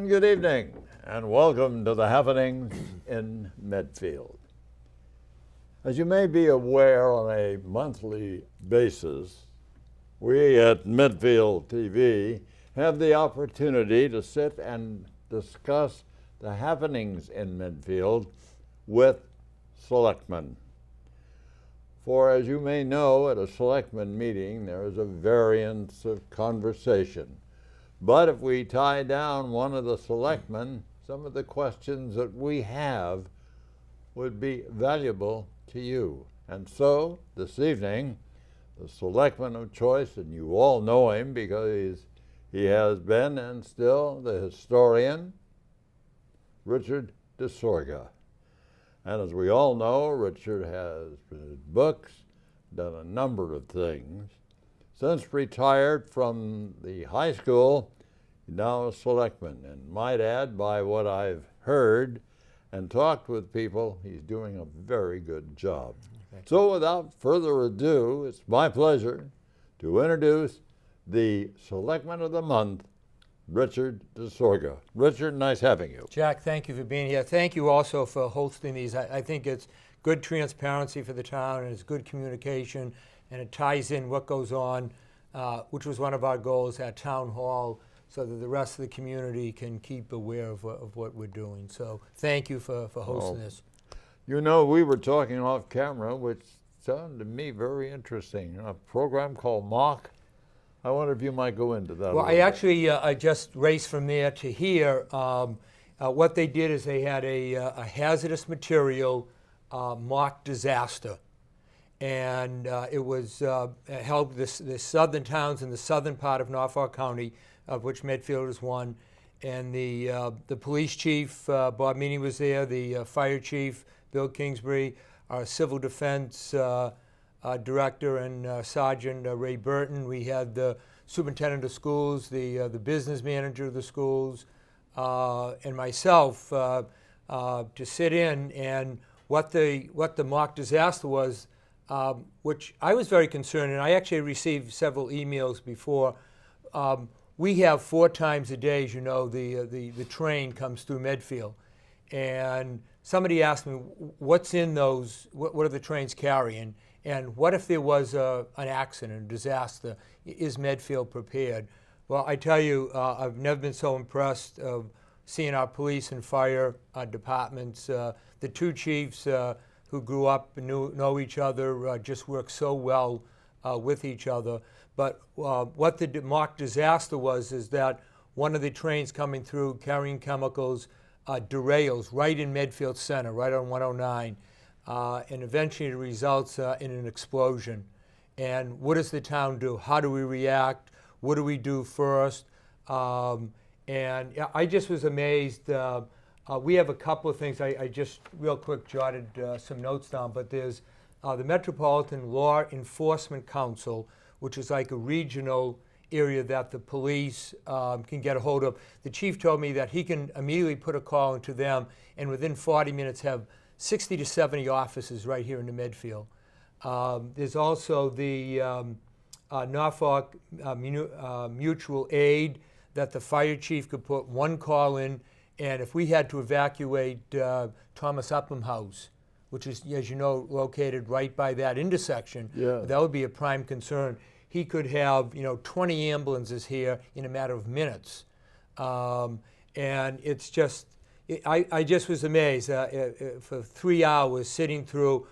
Good evening and welcome to the happenings in Medfield. As you may be aware, on a monthly basis, we at Medfield TV have the opportunity to sit and discuss the happenings in Medfield with Selectmen. For as you may know, at a Selectmen meeting there is a variance of conversation. But if we tie down one of the Selectmen, some of the questions that we have would be valuable to you. And so, this evening, the Selectman of choice, and you all know him because he has been and still the historian, Richard DeSorgher. And as we all know, Richard has written books, done a number of things. Since retired from the high school, he's now a Selectman. And might add, by what I've heard and talked with people, he's doing a very good job. So without further ado, it's my pleasure to introduce the Selectman of the Month, Richard DeSorgher. Richard, nice having you. Jack, thank you for being here. Thank you also for hosting these. I think it's good transparency for the town, and it's good communication, and it ties in what goes on, which was one of our goals at Town Hall, so that the rest of the community can keep aware of what we're doing. So thank you for hosting this. You know, we were talking off camera, which sounded to me very interesting, a program called Mock. I wonder if you might go into that. Well, I just raced from there to here. What they did is they had a hazardous material mock disaster. And it was held the southern towns in the southern part of Norfolk County, of which Medfield is one. And the police chief, Bob Meany, was there, the fire chief, Bill Kingsbury, our civil defense director and Sergeant Ray Burton. We had the superintendent of schools, the business manager of the schools, and myself to sit in. And what the mock disaster was, which I was very concerned, and I actually received several emails before. We have 4 times a day, as you know, the train comes through Medfield. And somebody asked me, what's in those, what are the trains carrying? And what if there was an accident, a disaster? Is Medfield prepared? Well, I tell you, I've never been so impressed of seeing our police and fire departments. The 2 chiefs who grew up and know each other just work so well with each other. But what the mock disaster was is that one of the trains coming through carrying chemicals derails right in Medfield Center, right on 109, and eventually it results in an explosion. And what does the town do? How do we react? What do we do first? And I just was amazed. We have a couple of things. I just real quick jotted some notes down, but there's the Metropolitan Law Enforcement Council, which is like a regional area that the police can get a hold of. The chief told me that he can immediately put a call into them and within 40 minutes have 60 to 70 officers right here in the Medfield. There's also the Norfolk Mutual Aid that the fire chief could put 1 call in, and if we had to evacuate Thomas Upham House, which is, as you know, located right by that intersection, that would be a prime concern. He could have, 20 ambulances here in a matter of minutes. And it's just, I just was amazed for 3 hours sitting through,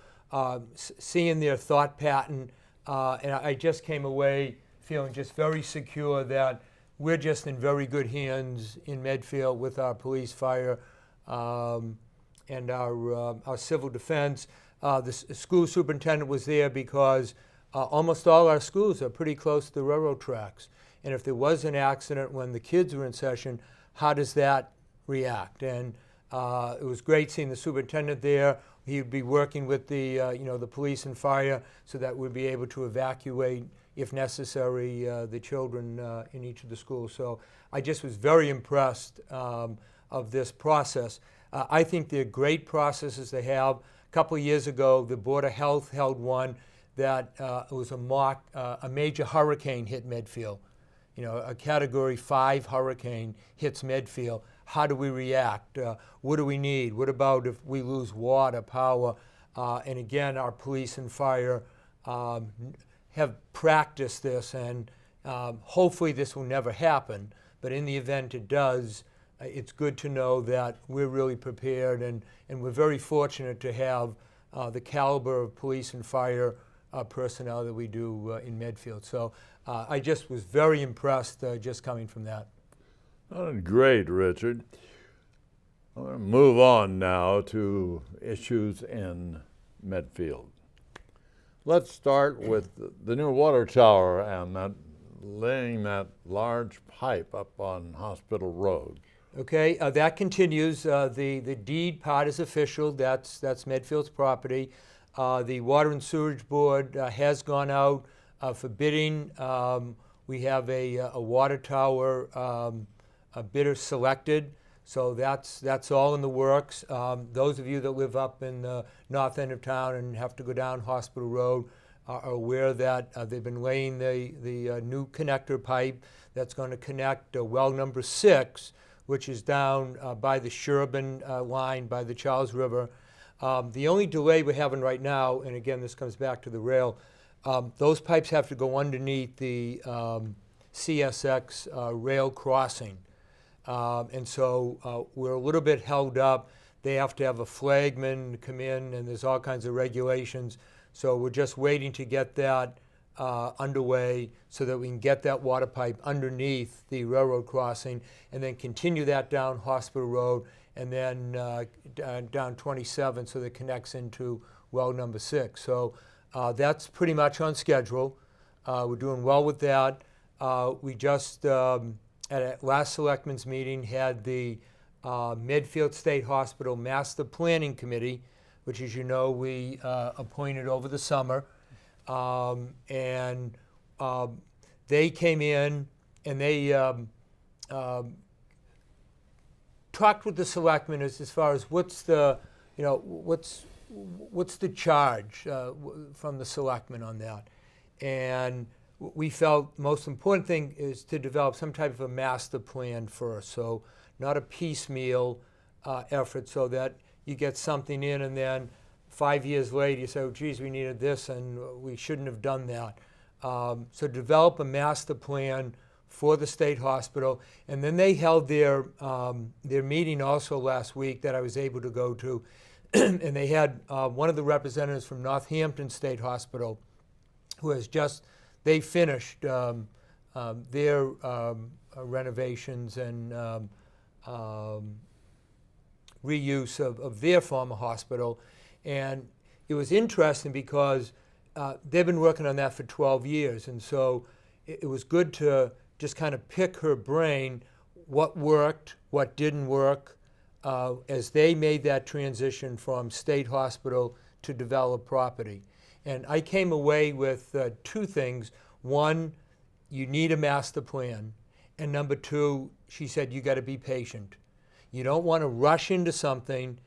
seeing their thought pattern, and I just came away feeling just very secure that we're just in very good hands in Medfield with our police, fire, and our civil defense. The school superintendent was there because almost all our schools are pretty close to the railroad tracks. And if there was an accident when the kids were in session, how does that react? And it was great seeing the superintendent there. He would be working with the, the police and fire so that we'd be able to evacuate, if necessary, the children in each of the schools. So I just was very impressed of this process. I think they're great processes to have. A couple of years ago, the Board of Health held one that it was a major hurricane hit Medfield. a Category 5 hurricane hits Medfield. How do we react? What do we need? What about if we lose water, power? And again, our police and fire have practiced this, and hopefully this will never happen. But in the event it does, it's good to know that we're really prepared, and we're very fortunate to have the caliber of police and fire personnel that we do in Medfield. So I just was very impressed just coming from that. Great, Richard. I'm going to move on now to issues in Medfield. Let's start with the new water tower and laying that large pipe up on Hospital Road. Okay, that continues. The deed part is official. That's Medfield's property. The Water and Sewerage Board has gone out for bidding. We have a water tower a bidder selected, so that's all in the works. Those of you that live up in the north end of town and have to go down Hospital Road are aware that they've been laying the new connector pipe that's going to connect well number 6, which is down by the Sherburne line by the Charles River. The only delay we're having right now, and again this comes back to the rail, those pipes have to go underneath the CSX rail crossing. And so we're a little bit held up. They have to have a flagman come in, and there's all kinds of regulations. So we're just waiting to get that underway so that we can get that water pipe underneath the railroad crossing and then continue that down Hospital Road and then down 27 so that it connects into well number 6. So that's pretty much on schedule. We're doing well with that. We just, at a last Selectman's meeting, had the Medfield State Hospital Master Planning Committee, which, as you know, we appointed over the summer. And they came in and they talked with the selectmen as far as what's the charge from the selectmen on that. And we felt most important thing is to develop some type of a master plan first, so not a piecemeal effort, so that you get something in and then 5 years later you say, oh geez, we needed this and we shouldn't have done that. So develop a master plan for the state hospital. And then they held their meeting also last week that I was able to go to. And they had one of the representatives from Northampton State Hospital who has just, they finished their renovations and reuse of their former hospital. And it was interesting because they've been working on that for 12 years. And so it was good to just kind of pick her brain, what worked, what didn't work, as they made that transition from state hospital to develop property. And I came away with 2 things. One, you need a master plan. And number 2, she said, you got to be patient. You don't want to rush into something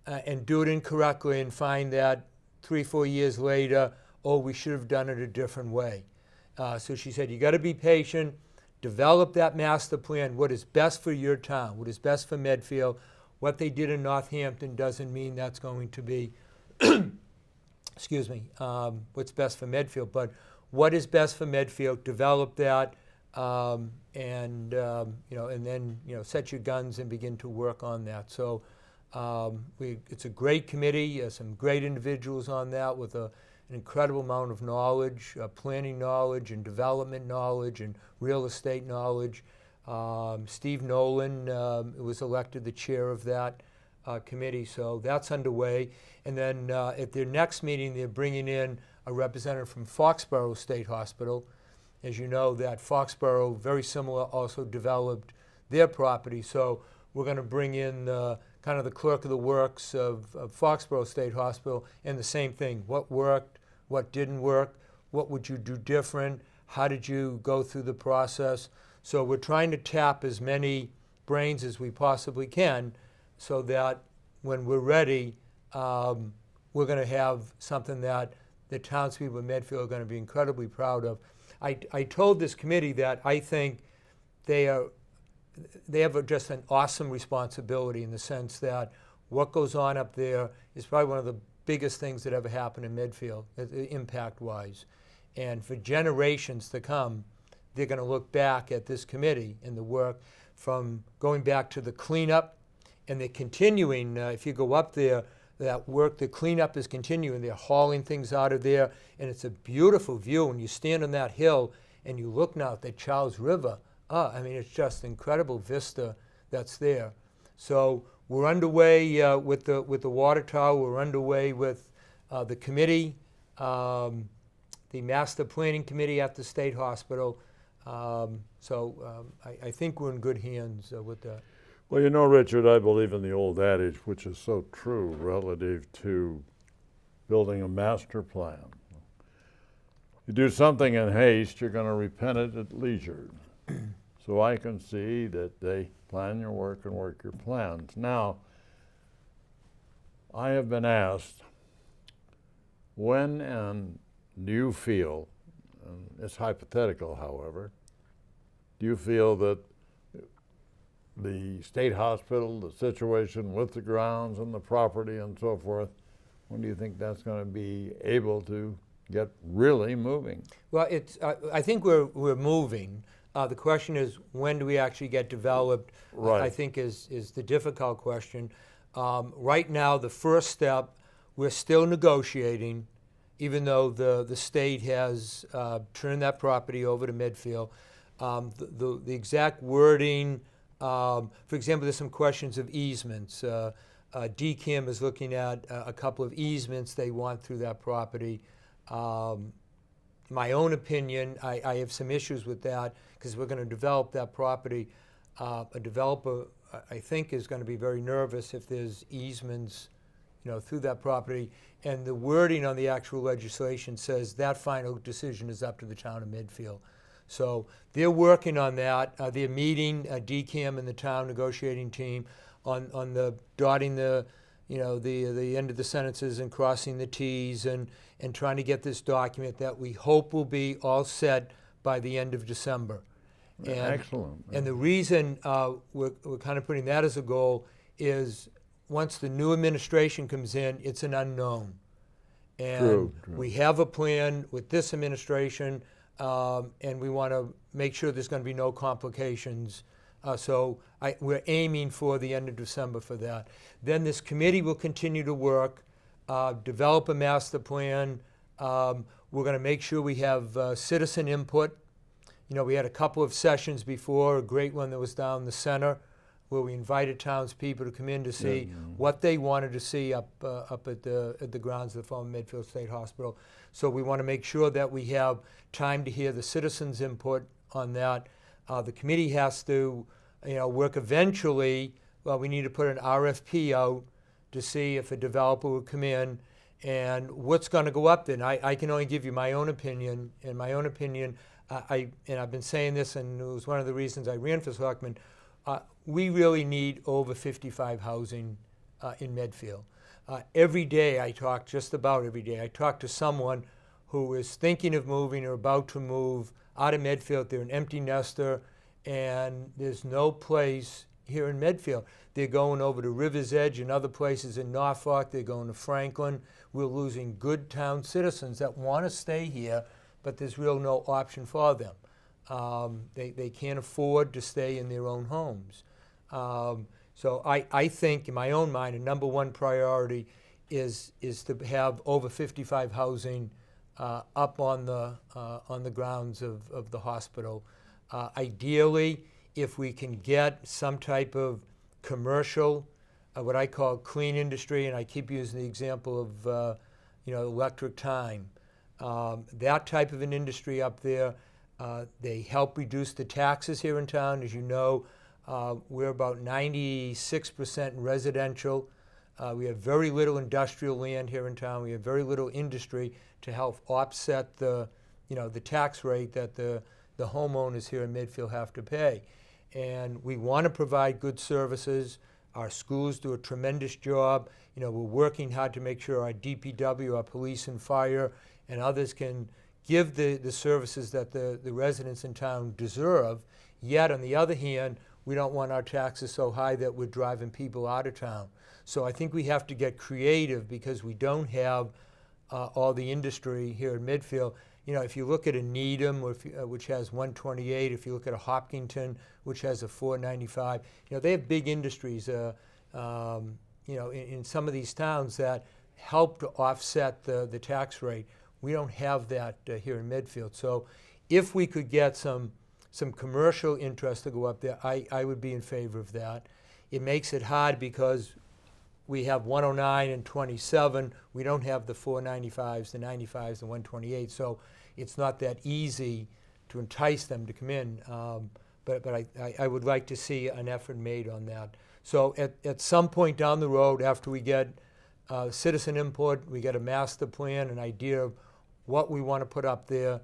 and do it incorrectly and find that 3-4 years later, oh, we should have done it a different way. So she said, you got to be patient, develop that master plan, what is best for your town, what is best for Medfield. What they did in Northampton doesn't mean that's going to be, excuse me, what's best for Medfield, but what is best for Medfield, develop that, and then set your guns and begin to work on that. So it's a great committee, some great individuals on that with an incredible amount of knowledge, planning knowledge and development knowledge and real estate knowledge. Steve Nolan was elected the chair of that committee, so that's underway. And then at their next meeting, they're bringing in a representative from Foxborough State Hospital. As you know, that Foxborough, very similar, also developed their property. So we're going to bring in kind of the clerk of the works of Foxborough State Hospital, and the same thing. What worked, what didn't work, what would you do different, how did you go through the process? So we're trying to tap as many brains as we possibly can so that when we're ready, we're going to have something that the townspeople of Medfield are going to be incredibly proud of. I told this committee that I think they have just an awesome responsibility in the sense that what goes on up there is probably one of the biggest things that ever happened in Medfield, impact-wise. And for generations to come, they're going to look back at this committee and the work from going back to the cleanup, and they're continuing, if you go up there, that work, the cleanup is continuing. They're hauling things out of there, and it's a beautiful view. When you stand on that hill and you look now at the Charles River, I mean, it's just incredible vista that's there. So we're underway with the water tower. We're underway with the committee, the master planning committee at the state hospital. I think we're in good hands with that. Well, you know, Richard, I believe in the old adage, which is so true relative to building a master plan. You do something in haste, you're going to repent it at leisure. So I can see that they plan your work and work your plans. Now, I have been asked, when and do you feel, and it's hypothetical, however, do you feel that the state hospital, the situation with the grounds and the property and so forth, when do you think that's going to be able to get really moving? Well, I think we're moving. The question is, when do we actually get developed? Right. I think is the difficult question. Right now, the first step, we're still negotiating, even though the state has turned that property over to Medfield. The exact wording, for example, there's some questions of easements. DCAM is looking at a couple of easements they want through that property. My own opinion, I have some issues with that because we're going to develop that property. A developer, I think, is going to be very nervous if there's easements, through that property. And the wording on the actual legislation says that final decision is up to the town of Medfield. So they're working on that. They're meeting, DCAM and the town negotiating team, on the dotting the end of the sentences and crossing the T's and trying to get this document that we hope will be all set by the end of December. And, excellent. And the reason we're kind of putting that as a goal is once the new administration comes in, it's an unknown. And True. We have a plan with this administration, and we want to make sure there's going to be no complications. So we're aiming for the end of December for that. Then this committee will continue to work, develop a master plan. We're going to make sure we have citizen input. We had a couple of sessions before, a great one that was down the center, where we invited townspeople to come in to see what they wanted to see up at the grounds of the former Medfield State Hospital. So we want to make sure that we have time to hear the citizens' input on that. The committee has to, work eventually. Well, we need to put an RFP out to see if a developer will come in and what's going to go up there. And I can only give you my own opinion. In my own opinion, I've been saying this, and it was one of the reasons I ran for Selectman. We really need over 55 housing in Medfield. Every day, just about every day, I talk to someone who is thinking of moving or about to move out of Medfield. They're an empty nester, and there's no place here in Medfield. They're going over to River's Edge and other places in Norfolk. They're going to Franklin. We're losing good town citizens that want to stay here, but there's really no option for them. They can't afford to stay in their own homes. So I think, in my own mind, a number one priority is to have over 55 housing up on the grounds of the hospital. Ideally, if we can get some type of commercial, what I call clean industry, and I keep using the example of electric time, that type of an industry up there. They help reduce the taxes here in town. As you know, we're about 96% residential. We have very little industrial land here in town. We have very little industry to help offset the tax rate that the homeowners here in Medfield have to pay. And we want to provide good services. Our schools do a tremendous job. We're working hard to make sure our DPW, our police and fire, and others can give the services that the residents in town deserve, yet on the other hand, we don't want our taxes so high that we're driving people out of town. So I think we have to get creative because we don't have all the industry here in Medfield. You know, if you look at a Needham, or which has 128, if you look at a Hopkinton, which has a 495, you know, they have big industries, you know, in some of these towns that help to offset the tax rate. We don't have that here in Medfield. So if we could get some commercial interest to go up there, I would be in favor of that. It makes it hard because we have 109 and 27. We don't have the 495s, the 95s, the 128. So it's not that easy to entice them to come in. But I would like to see an effort made on that. So at some point down the road, after we get citizen input, we get a master plan, an idea of what we want to put up there,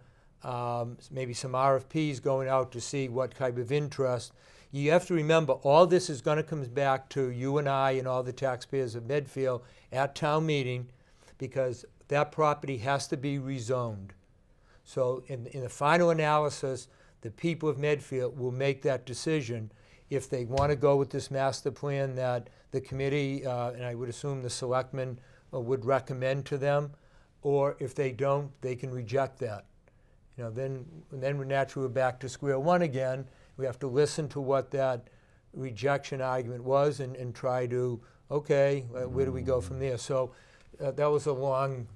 maybe some RFPs going out to see what type of interest. You have to remember, all this is going to come back to you and I and all the taxpayers of Medfield at town meeting, because that property has to be rezoned. So in the final analysis, the people of Medfield will make that decision if they want to go with this master plan that the committee, and I would assume the selectmen would recommend to them, or if they don't, they can reject that. You know, then we're naturally back to square one again. We have to listen to what that rejection argument was and try to, okay, where do we go from there? So that was a long,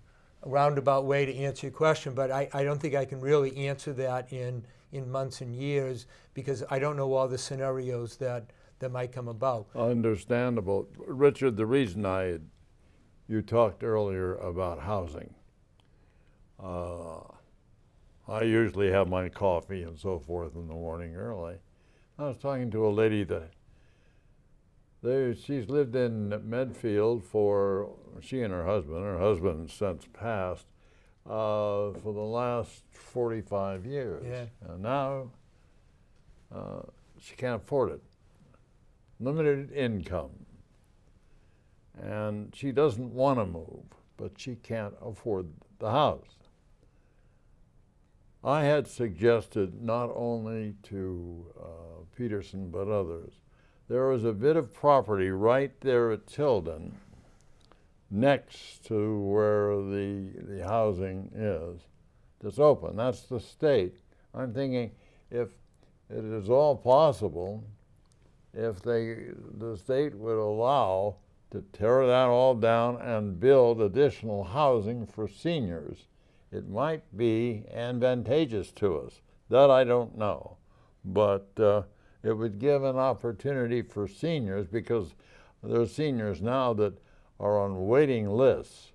roundabout way to answer your question, but I don't think I can really answer that in months and years because I don't know all the scenarios that might come about. Understandable. Richard, the reason you talked earlier about housing. I usually have my coffee and so forth in the morning early. I was talking to a lady that she's lived in Medfield she and her husband since passed, for the last 45 years. Yeah. And now she can't afford it. Limited income. And she doesn't want to move, but she can't afford the house. I had suggested not only to Peterson but others, there was a bit of property right there at Tilden next to where the housing is that's open. That's the state. I'm thinking if it is all possible, if the state would allow to tear that all down and build additional housing for seniors, it might be advantageous to us. That I don't know. But it would give an opportunity for seniors, because there are seniors now that are on waiting lists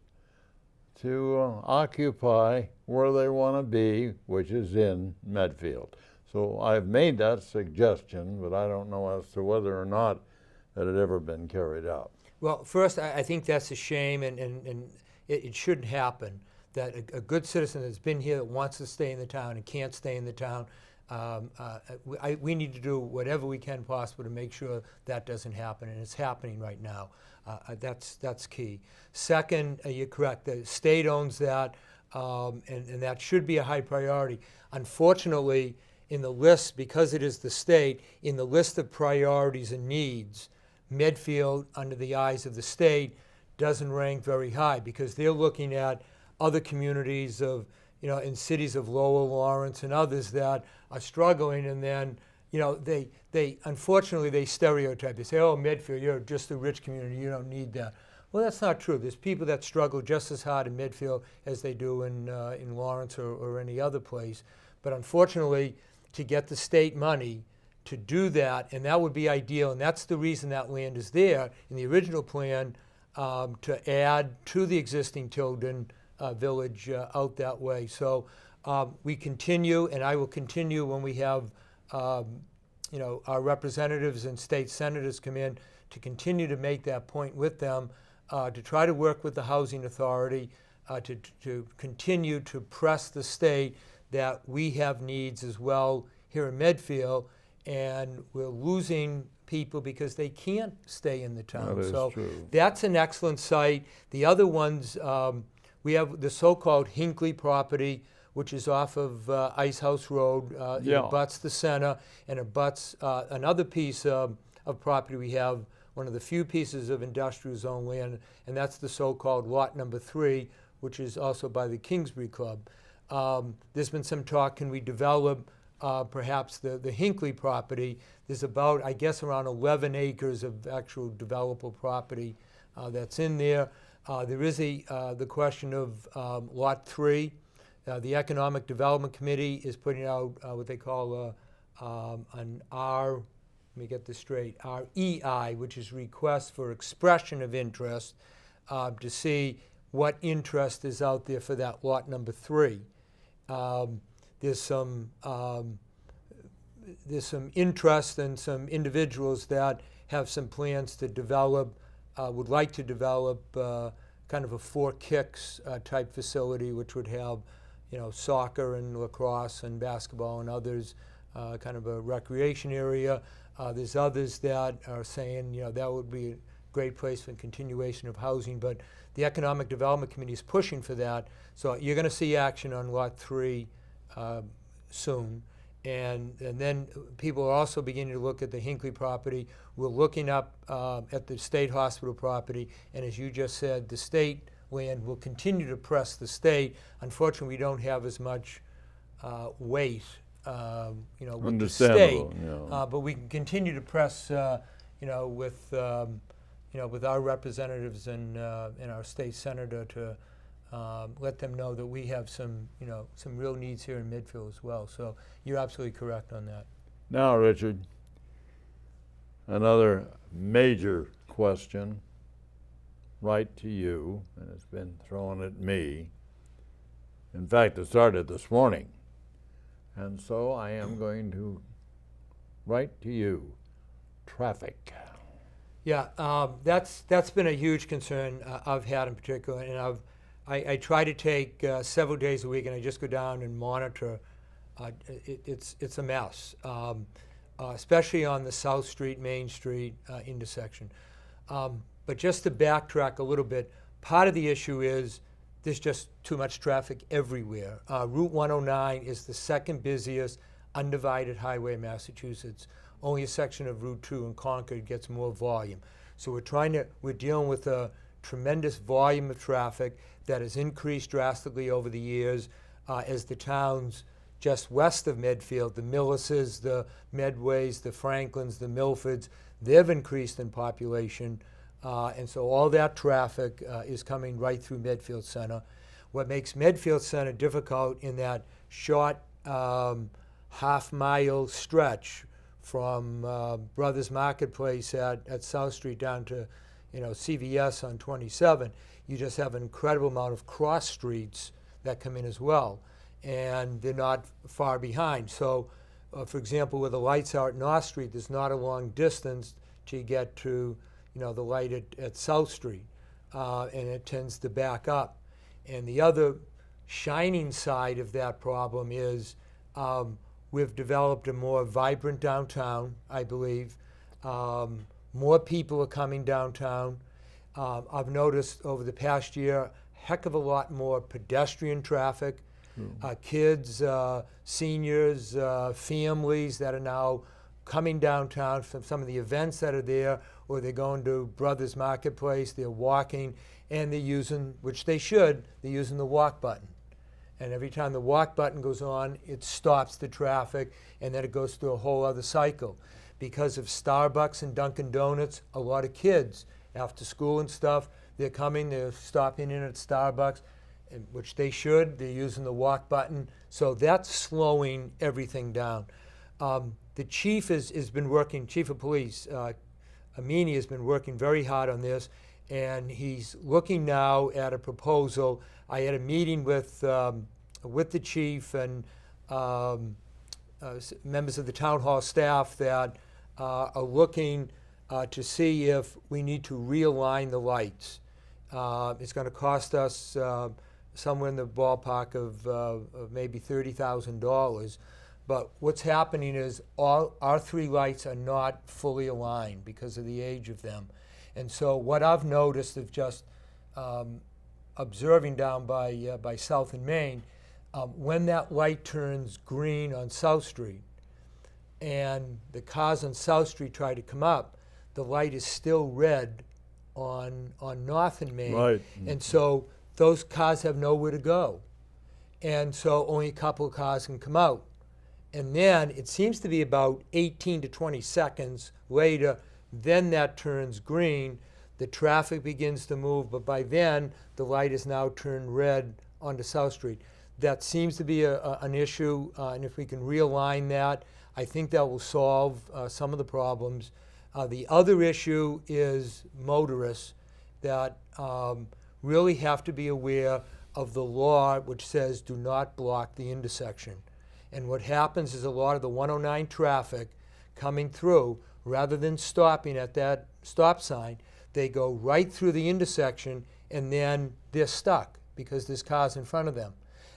to occupy where they want to be, which is in Medfield. So I've made that suggestion, but I don't know as to whether or not it had ever been carried out. Well, first, I think that's a shame, and it shouldn't happen, that a good citizen that's been here, that wants to stay in the town and can't stay in the town, we need to do whatever we can possible to make sure that doesn't happen, and it's happening right now. That's key. Second, you're correct. The state owns that, and that should be a high priority. Unfortunately, in the list, because it is the state, in the list of priorities and needs, Medfield, under the eyes of the state, doesn't rank very high, because they're looking at other communities of, you know, in cities of Lower Lawrence and others that are struggling, and then, you know, they unfortunately they stereotype. They say, oh, Medfield, you're just a rich community, you don't need that. Well, that's not true. There's people that struggle just as hard in Medfield as they do in Lawrence or any other place. But unfortunately, to get the state money to do that, and that would be ideal, and that's the reason that land is there in the original plan, to add to the existing Tilden village out that way. So we continue, and I will continue when we have you know, our representatives and state senators come in, to continue to make that point with them, to try to work with the Housing Authority, to continue to press the state that we have needs as well here in Medfield, and we're losing people because they can't stay in the town. That is so true. That's an excellent site. The other ones, we have the so-called Hinckley property, which is off of Ice House Road. It Yeah. abuts the center and abuts another piece of property we have, one of the few pieces of industrial zone land, and that's the so-called lot number 3, which is also by the Kingsbury Club. There's been some talk, can we develop perhaps the Hinckley property? There's about, I guess, around 11 acres of actual developable property that's in there. There is the question of Lot 3. The Economic Development Committee is putting out what they call an let me get this straight, REI, which is Request for Expression of Interest, to see what interest is out there for that lot number 3. There's some interest and some individuals that have some plans to develop, would like to develop kind of a 4 Kicks type facility, which would have, soccer and lacrosse and basketball and others, kind of a recreation area. There's others that are saying, that would be a great place for continuation of housing, but the Economic Development Committee is pushing for that. So you're going to see action on Lot 3 soon. And then people are also beginning to look at the Hinckley property. We're looking up at the state hospital property, and as you just said, the state land will continue to press the state. Unfortunately, we don't have as much weight, with the state, but we can continue to press, with our representatives and our state senator to let them know that we have some real needs here in Medfield as well. So you're absolutely correct on that. Now, Richard, another major question right to you, and it's been thrown at me. In fact, it started this morning. And so I am going to write to you. Traffic. Yeah, that's been a huge concern I've had in particular, and I try to take several days a week, and I just go down and monitor. It's a mess, especially on the South Street, Main Street intersection. But just to backtrack a little bit, part of the issue is there's just too much traffic everywhere. Route 109 is the second busiest undivided highway in Massachusetts. Only a section of Route 2 in Concord gets more volume. So we're dealing with a tremendous volume of traffic that has increased drastically over the years as the towns just west of Medfield, the Millises, the Medways, the Franklins, the Milfords, they've increased in population. And so all that traffic is coming right through Medfield Center. What makes Medfield Center difficult in that short half-mile stretch from Brothers Marketplace at South Street down to CVS on 27, you just have an incredible amount of cross streets that come in as well, and they're not far behind. So, for example, where the lights are at North Street, there's not a long distance to get to the light at South Street, and it tends to back up. And the other shining side of that problem is we've developed a more vibrant downtown, I believe. More people are coming downtown. I've noticed over the past year a heck of a lot more pedestrian traffic, kids, seniors, families that are now coming downtown from some of the events that are there, or they're going to Brothers Marketplace, they're walking, and they're using, which they should, they're using the walk button. And every time the walk button goes on, it stops the traffic, and then it goes through a whole other cycle. Because of Starbucks and Dunkin' Donuts, a lot of kids, after school and stuff, they're coming, they're stopping in at Starbucks, which they should, they're using the walk button. So that's slowing everything down. The chief has been working, chief of police, Amini has been working very hard on this, and he's looking now at a proposal. I had a meeting with the chief and members of the town hall staff that are looking to see if we need to realign the lights. It's going to cost us somewhere in the ballpark of maybe $30,000. But what's happening is all our 3 lights are not fully aligned because of the age of them. And so what I've noticed of just observing down by South and Main, when that light turns green on South Street and the cars on South Street try to come up, the light is still red on North and Main. Right. And so those cars have nowhere to go. And so only a couple of cars can come out. And then it seems to be about 18 to 20 seconds later, then that turns green. The traffic begins to move, but by then the light is now turned red onto South Street. That seems to be an issue, and if we can realign that, I think that will solve some of the problems. The other issue is motorists that really have to be aware of the law which says do not block the intersection. And what happens is a lot of the 109 traffic coming through, rather than stopping at that stop sign, they go right through the intersection and then they're stuck because there's cars in front of them.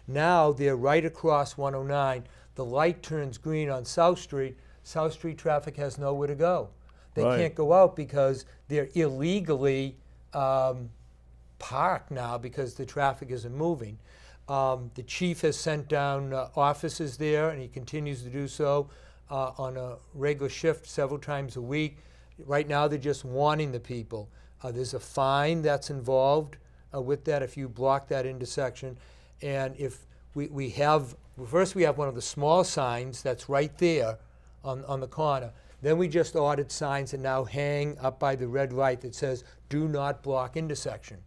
Now they're right across 109. The light turns green on South Street. South Street traffic has nowhere to go. They Right. can't go out because they're illegally parked now because the traffic isn't moving. The chief has sent down officers there, and he continues to do so on a regular shift several times a week. Right now, they're just warning the people. There's a fine that's involved with that if you block that intersection. And if we have one of the small signs that's right there on the corner. Then we just ordered signs that now hang up by the red light that says, "Do not block intersection."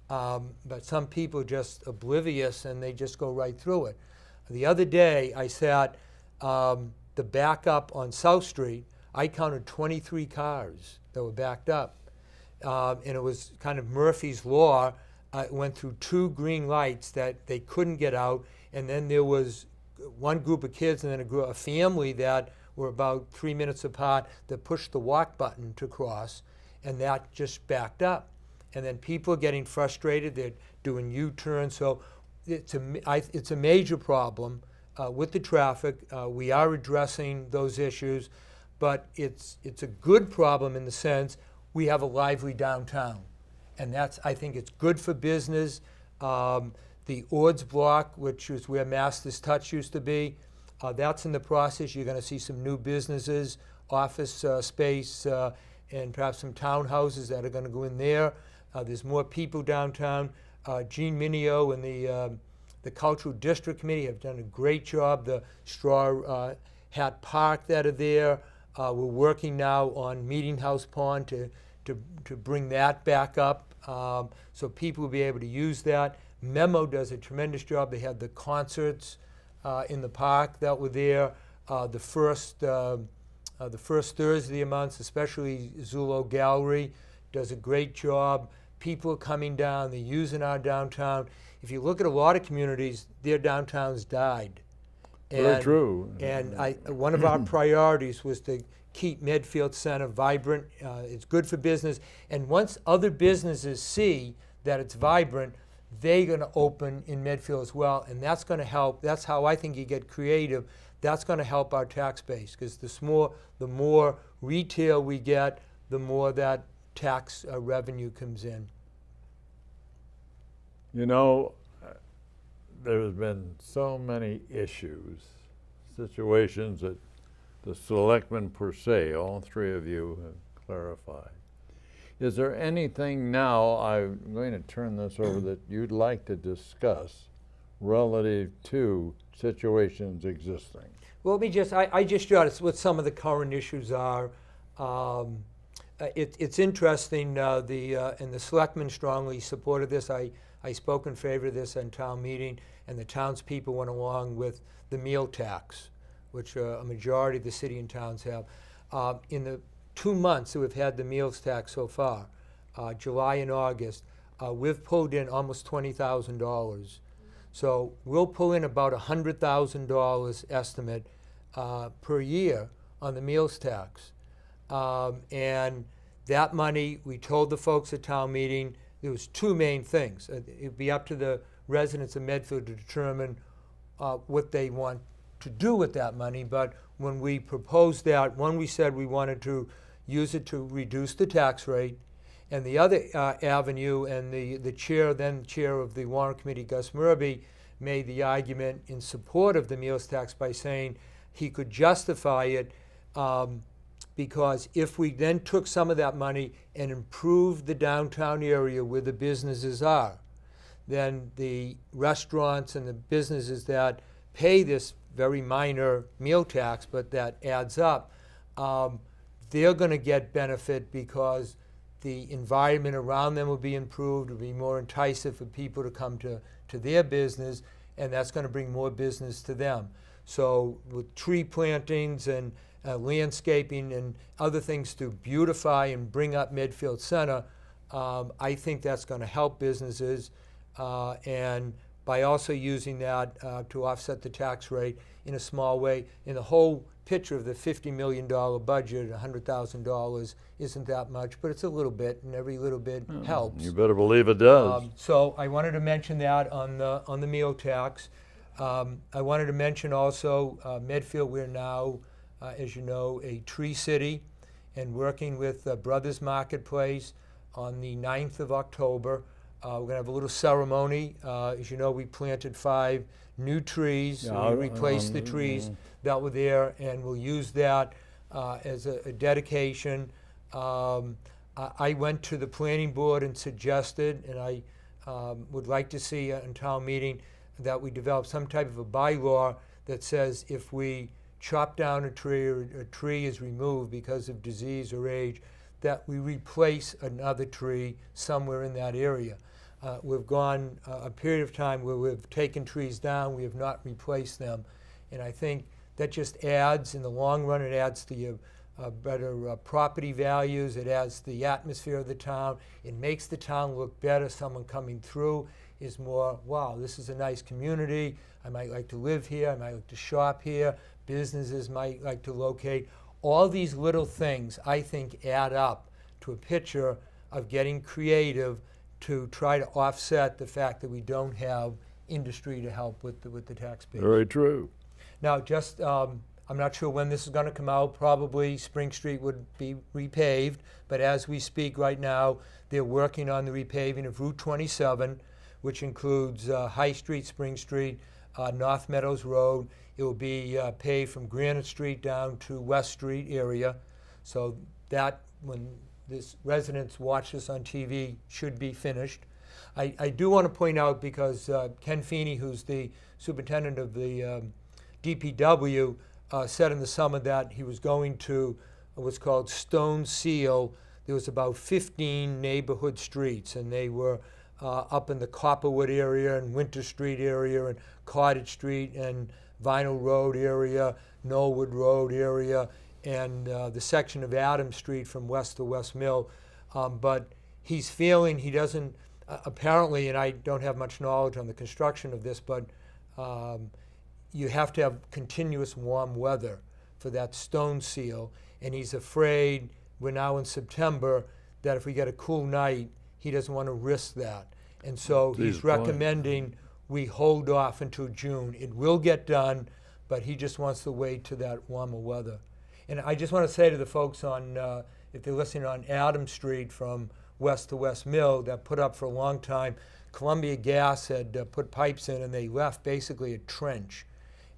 But some people are just oblivious and they just go right through it. The other day, I sat the backup on South Street. I counted 23 cars that were backed up. And it was kind of Murphy's Law. It went through 2 green lights that they couldn't get out. And then there was one group of kids and then a family that were about 3 minutes apart that pushed the walk button to cross. And that just backed up. And then people are getting frustrated. They're doing U-turns. So it's a major problem with the traffic. We are addressing those issues, but it's a good problem in the sense we have a lively downtown, and I think it's good for business. The Ords block, which is where Masters Touch used to be, that's in the process. You're going to see some new businesses, office space, and perhaps some townhouses that are going to go in there. There's more people downtown. Gene Minio and the Cultural District Committee have done a great job. The Straw Hat Park that are there. We're working now on Meeting House Pond to bring that back up so people will be able to use that. Memo does a tremendous job. They had the concerts in the park that were there. The first Thursday of the month, especially Zulo Gallery, does a great job. People are coming down, they're using our downtown. If you look at a lot of communities, their downtowns died. Very true. And one of our priorities was to keep Medfield Center vibrant. It's good for business. And once other businesses see that it's vibrant, they're going to open in Medfield as well. And that's going to help. That's how I think you get creative. That's going to help our tax base, because the more retail we get, the more that tax revenue comes in. You know, there's been so many issues, situations that the selectmen per se, all 3 of you have clarified. Is there anything now, I'm going to turn this over, that you'd like to discuss relative to situations existing? Well, I just jotted what some of the current issues are. It's interesting, and the selectmen strongly supported this. I spoke in favor of this in town meeting, and the townspeople went along with the meal tax, which a majority of the city and towns have. In the 2 months that we've had the meals tax so far, July and August, we've pulled in almost $20,000. So we'll pull in about $100,000 estimate per year on the meals tax. And that money, we told the folks at town meeting, there was 2 main things. It'd be up to the residents of Medfield to determine what they want to do with that money. But when we proposed that, one, we said we wanted to use it to reduce the tax rate. And the other avenue, and the chair of the Warrant Committee, Gus Murby, made the argument in support of the meals tax by saying he could justify it because if we then took some of that money and improved the downtown area where the businesses are, then the restaurants and the businesses that pay this very minor meal tax, but that adds up, they're going to get benefit because the environment around them will be improved, it'll be more enticing for people to come to their business, and that's going to bring more business to them. So with tree plantings and landscaping and other things to beautify and bring up Medfield Center, I think that's going to help businesses, and by also using that to offset the tax rate in a small way. In the whole picture of the $50 million budget, $100,000 isn't that much, but it's a little bit, and every little bit helps. You better believe it does. So I wanted to mention that on the meal tax. I wanted to mention also Medfield, we're now, as you know, a tree city, and working with Brothers Marketplace on the 9th of October. We're going to have a little ceremony. As you know, we planted 5 new trees. Yeah, we replaced the trees that were there, and we'll use that as a dedication. I went to the planning board and suggested, and I would like to see in town meeting that we develop some type of a bylaw that says if we chop down a tree or a tree is removed because of disease or age, that we replace another tree somewhere in that area. We've gone a period of time where we've taken trees down, we have not replaced them. And I think that just adds, in the long run, it adds to your better property values, it adds the atmosphere of the town, it makes the town look better. Someone coming through is more, wow, this is a nice community, I might like to live here, I might like to shop here, businesses might like to locate. All these little things, I think, add up to a picture of getting creative to try to offset the fact that we don't have industry to help with the tax base. Very true. Now, just, I'm not sure when this is going to come out. Probably Spring Street would be repaved, but as we speak right now, they're working on the repaving of Route 27, which includes High Street, Spring Street, North Meadows Road. It will be paved from Granite Street down to West Street area. So that, when this residents watch this on TV, should be finished. I do want to point out, because Ken Feeney, who's the superintendent of the DPW, said in the summer that he was going to what's called Stone Seal. There was about 15 neighborhood streets, and they were up in the Copperwood area and Winter Street area and Cottage Street and Vinyl Road area, Knollwood Road area, and the section of Adams Street from west to West Mill. But he's feeling he doesn't, apparently, and I don't have much knowledge on the construction of this, but you have to have continuous warm weather for that stone seal, and he's afraid, we're now in September, that if we get a cool night, he doesn't want to risk that. And so he's recommending we hold off until June. It will get done, but he just wants to wait to that warmer weather. And I just want to say to the folks on, if they're listening on Adams Street from west to West Mill, that put up for a long time, Columbia Gas had put pipes in, and they left basically a trench.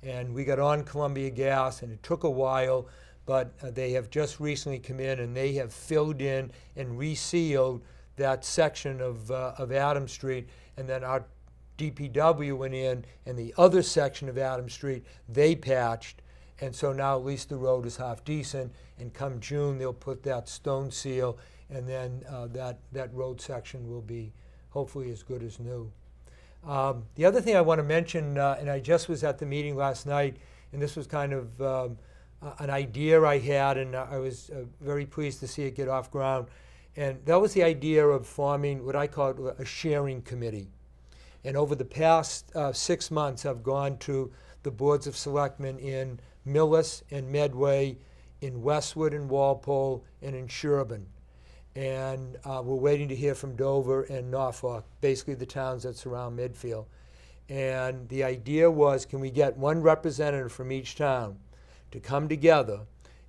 And we got on Columbia Gas, and it took a while, but they have just recently come in, and they have filled in and resealed that section of Adams Street. And then our DPW went in, and the other section of Adams Street, they patched. And so now at least the road is half decent, and come June they'll put that stone seal, and then that road section will be hopefully as good as new. The other thing I want to mention, and I just was at the meeting last night, and this was kind of an idea I had, and I was very pleased to see it get off ground, and that was the idea of forming what I call a sharing committee. And over the past 6 months, I've gone to the boards of selectmen in Millis and Medway, in Westwood and Walpole, and in Sherburne. And we're waiting to hear from Dover and Norfolk, basically the towns that surround Medfield. And the idea was, can we get one representative from each town to come together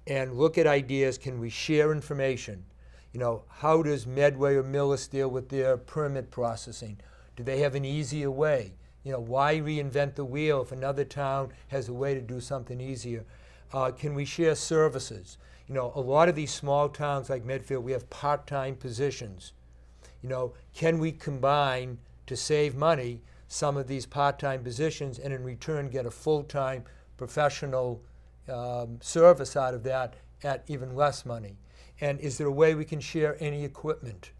and look at ideas? Can we share information? You know, how does Medway or Millis deal with their permit processing? Do they have an easier way? Why reinvent the wheel if another town has a way to do something easier? Can we share services? A lot of these small towns like Medfield, we have part-time positions. Can we combine to save money some of these part-time positions and in return get a full-time professional service out of that at even less money? And is there a way we can share any equipment?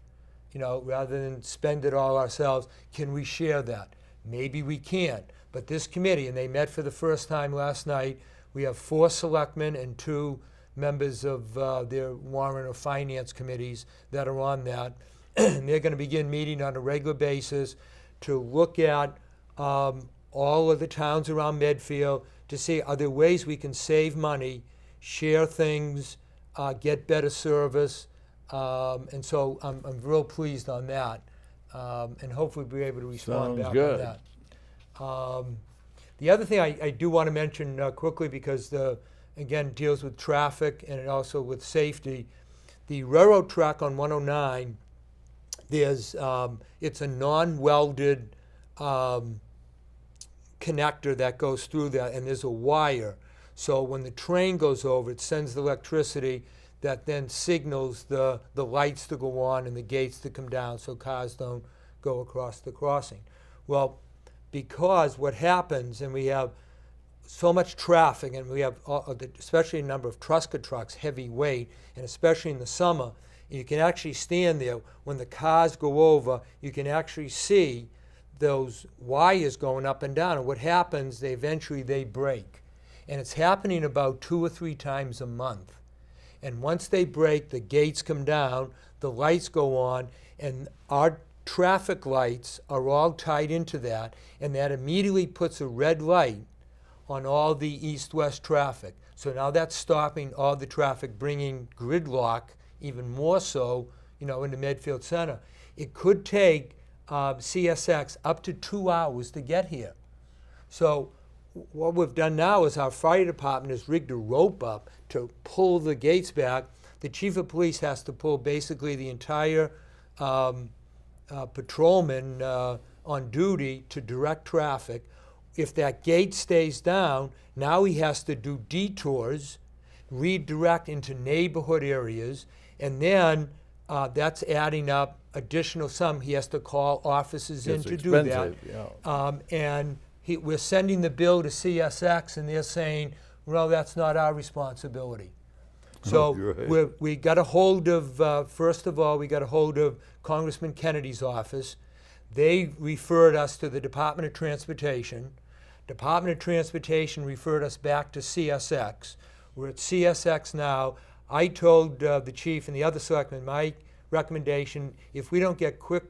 Rather than spend it all ourselves, can we share that? Maybe we can. But this committee, and they met for the first time last night, we have 4 selectmen and 2 members of their warrant or finance committees that are on that. And they're going to begin meeting on a regular basis to look at all of the towns around Medfield to see, are there ways we can save money, share things, get better service. And so I'm real pleased on that. And hopefully be able to respond Sounds back good. on that. The other thing I do want to mention quickly, because again deals with traffic and it also with safety, the railroad track on 109, it's a non-welded connector that goes through that, and there's a wire. So when the train goes over, it sends the electricity that then signals the lights to go on and the gates to come down so cars don't go across the crossing. Well, because what happens, and we have so much traffic, and we have especially a number of Truska trucks, heavy weight, and especially in the summer, you can actually stand there when the cars go over, you can actually see those wires going up and down. And what happens, they eventually break. And it's happening about 2 or 3 times a month. And once they break, the gates come down, the lights go on, and our traffic lights are all tied into that, and that immediately puts a red light on all the east-west traffic. So now that's stopping all the traffic, bringing gridlock even more so, into Medfield Center. It could take CSX up to 2 hours to get here. So what we've done now is our fire department has rigged a rope up to pull the gates back. The chief of police has to pull basically the entire patrolman on duty to direct traffic. If that gate stays down, now he has to do detours, redirect into neighborhood areas, and then that's adding up additional sum. He has to call officers in It's to do that. expensive, yeah. And we're sending the bill to CSX, and they're saying, well, that's not our responsibility. So Right. we got a hold of, first of all, we got a hold of Congressman Kennedy's office. They referred us to the Department of Transportation. Department of Transportation referred us back to CSX. We're at CSX now. I told the chief and the other selectmen, my recommendation, if we don't get quick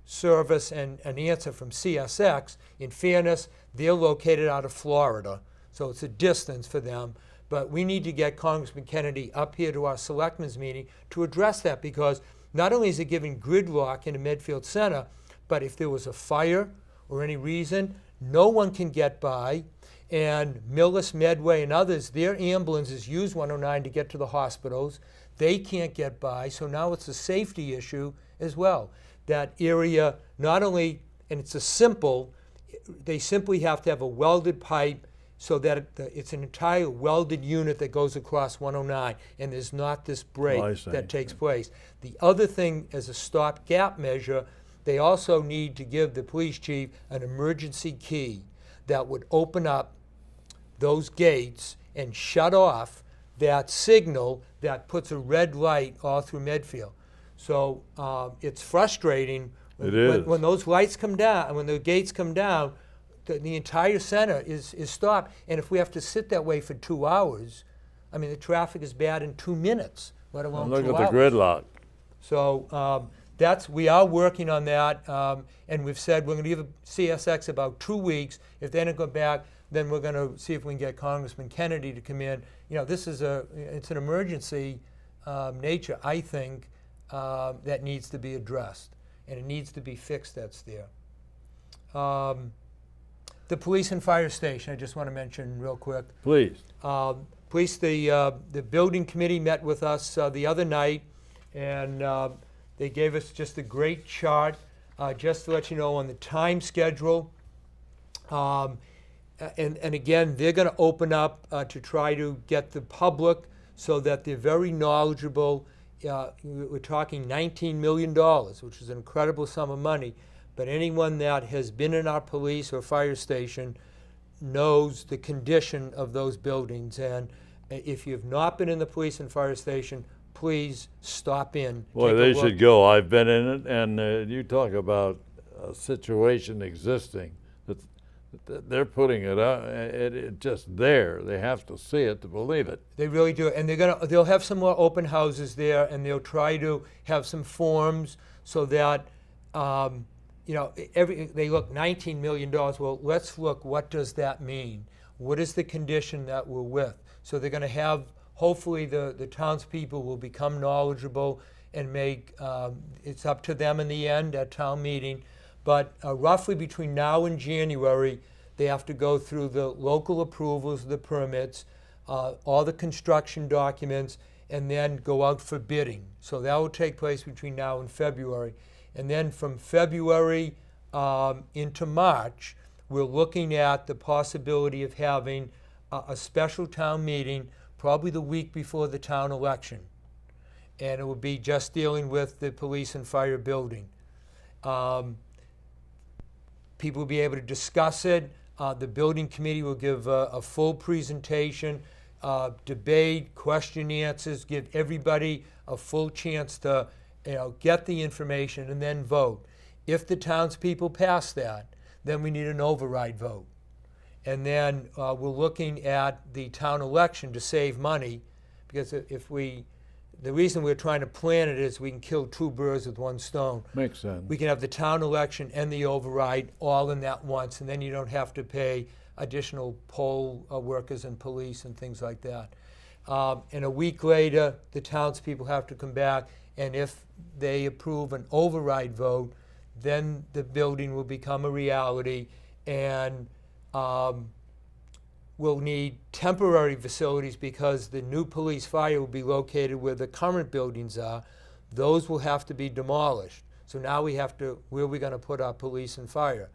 service and an answer from CSX, in fairness, they're located out of Florida, so it's a distance for them. But we need to get Congressman Kennedy up here to our selectmen's meeting to address that, because not only is it giving gridlock into Medfield Center, but if there was a fire or any reason, no one can get by. And Millis, Medway, and others, their ambulances use 109 to get to the hospitals. They can't get by, so now it's a safety issue as well. That area, not only, and it's they simply have to have a welded pipe so that it's an entire welded unit that goes across 109, and there's not this break I see. that takes place. The other thing, as a stopgap measure, they also need to give the police chief an emergency key that would open up those gates and shut off that signal that puts a red light all through Medfield. So it's frustrating It is. when those lights come down, and when the gates come down, the entire center is stopped. And if we have to sit that way for 2 hours, I mean, the traffic is bad in 2 minutes, let alone And 2 look hours. at the gridlock. So we are working on that, and we've said we're going to give CSX about 2 weeks. If they don't go back, then we're going to see if we can get Congressman Kennedy to come in. This is it's an emergency nature, I think, that needs to be addressed, and it needs to be fixed. That's there. The police and fire station, I just want to mention real quick. Please. Police, the building committee met with us the other night, and they gave us just a great chart, just to let you know on the time schedule. And again, they're going to open up to try to get the public so that they're very knowledgeable. We're talking $19 million, which is an incredible sum of money. But anyone that has been in our police or fire station knows the condition of those buildings. And if you've not been in the police and fire station, please stop in. Boy, take a they look. should go. I've been in it, and you talk about a situation existing. They're putting it out. It's just there. They have to see it to believe it. They really do, and they'll have some more open houses there, and they'll try to have some forms so that they look $19 million. Well, let's look. What does that mean? What is the condition that we're with? So they're going to have. Hopefully, the townspeople will become knowledgeable and make. It's up to them in the end at town meeting. But roughly between now and January, they have to go through the local approvals, the permits, all the construction documents, and then go out for bidding. So that will take place between now and February. And then from February into March, we're looking at the possibility of having a special town meeting, probably the week before the town election. And it will be just dealing with the police and fire building. People will be able to discuss it. The building committee will give a full presentation, debate, question answers, give everybody a full chance to get the information and then vote. If the townspeople pass that, then we need an override vote. And then we're looking at the town election to save money, because the reason we're trying to plan it is we can kill two birds with one stone. Makes sense. We can have the town election and the override all in that once, and then you don't have to pay additional poll workers and police and things like that. And a week later, the townspeople have to come back, and if they approve an override vote, then the building will become a reality, and we'll need temporary facilities because the new police fire will be located where the current buildings are. Those will have to be demolished. So now we have to, where are we going to put our police and fire?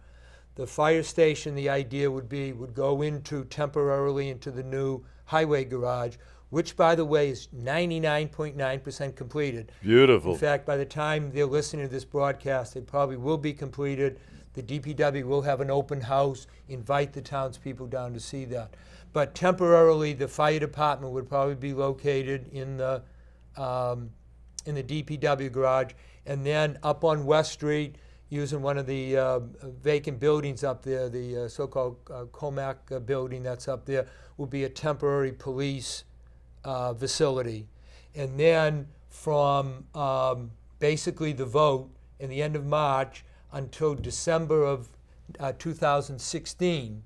The fire station, the idea would go temporarily into the new highway garage, which, by the way, is 99.9% completed. Beautiful. In fact, by the time they're listening to this broadcast, it probably will be completed. The DPW will have an open house, invite the townspeople down to see that. But temporarily, the fire department would probably be located in the DPW garage, and then up on West Street, using one of the vacant buildings up there, the so-called Comac building that's up there, will be a temporary police facility. And then from basically the vote in the end of March until December of 2016,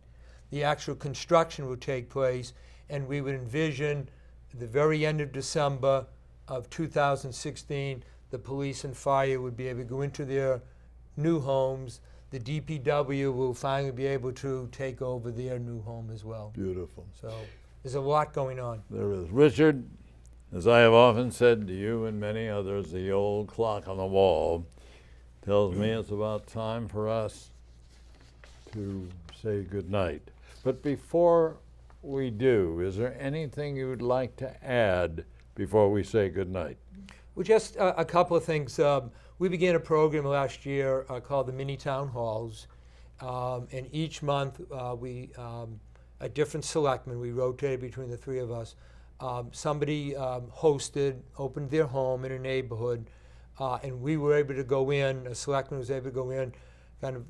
the actual construction would take place, and we would envision the very end of December of 2016, the police and fire would be able to go into their new homes. The DPW will finally be able to take over their new home as well. Beautiful. So there's a lot going on. There is. Richard, as I have often said to you and many others, the old clock on the wall tells me it's about time for us to say goodnight. But before we do, is there anything you would like to add before we say goodnight? Well, just a couple of things. We began a program last year called the Mini Town Halls, and each month a different selectman, we rotated between the three of us, somebody opened their home in a neighborhood, and we were able to go in, a selectman was able to go in, kind of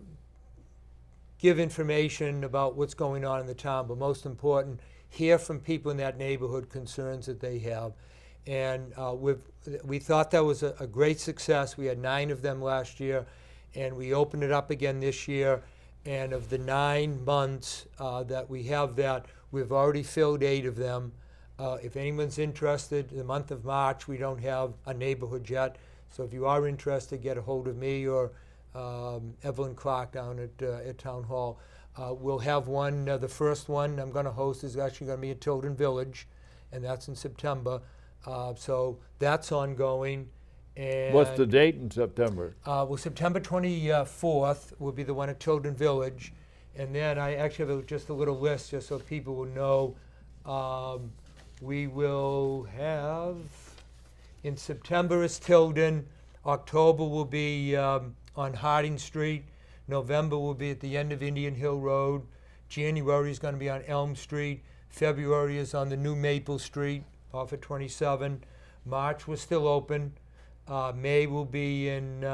give information about what's going on in the town, but most important, hear from people in that neighborhood concerns that they have. And we thought that was a great success. We had 9 of them last year, and we opened it up again this year. And of the 9 months that we have that, we've already filled 8 of them. If anyone's interested, the month of March, we don't have a neighborhood yet. So if you are interested, get a hold of me or Evelyn Clark down at Town Hall. We'll have one, the first one I'm going to host is actually going to be at Tilden Village, and that's in September. So that's ongoing. And what's the date in September? Well, September 24th will be the one at Tilden Village, And then I actually have just a little list just so people will know. We will have, in September is Tilden, October will be on Harding Street, November will be at the end of Indian Hill Road, January is going to be on Elm Street, February is on the new Maple Street off of 27, March was still open, May will be in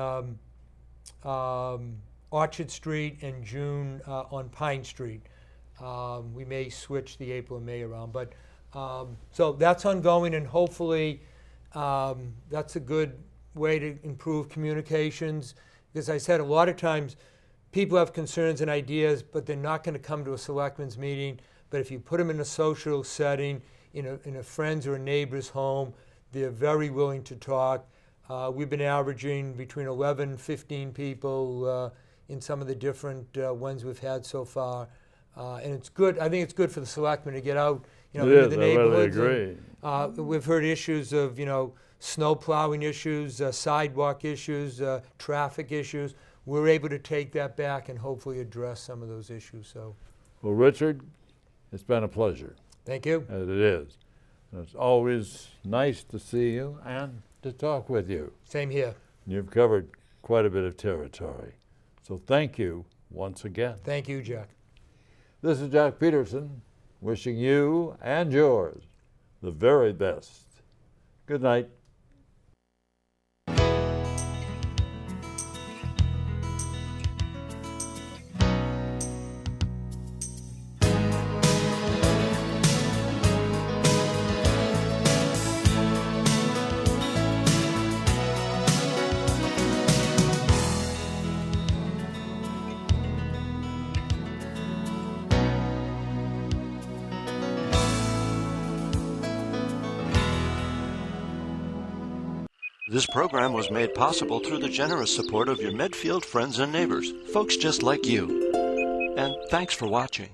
Orchard Street, and June on Pine Street. We may switch the April and May around, but so that's ongoing, and hopefully that's a good way to improve communications. Because I said a lot of times people have concerns and ideas, but they're not going to come to a selectmen's meeting. But if you put them in a social setting, in a friend's or a neighbor's home, they're very willing to talk. We've been averaging between 11, 15 people in some of the different ones we've had so far. And it's good. I think it's good for the selectmen to get out, into the neighborhoods. I really agree. We've heard issues of, snow plowing issues, sidewalk issues, traffic issues. We're able to take that back and hopefully address some of those issues. So, Well, Richard, it's been a pleasure. thank you. As it is. And it's always nice to see you and to talk with you. Same here. You've covered quite a bit of territory. So thank you once again. Thank you, Jack. This is Jack Peterson, wishing you and yours the very best. Good night. This program was made possible through the generous support of your Medfield friends and neighbors, folks just like you. And thanks for watching.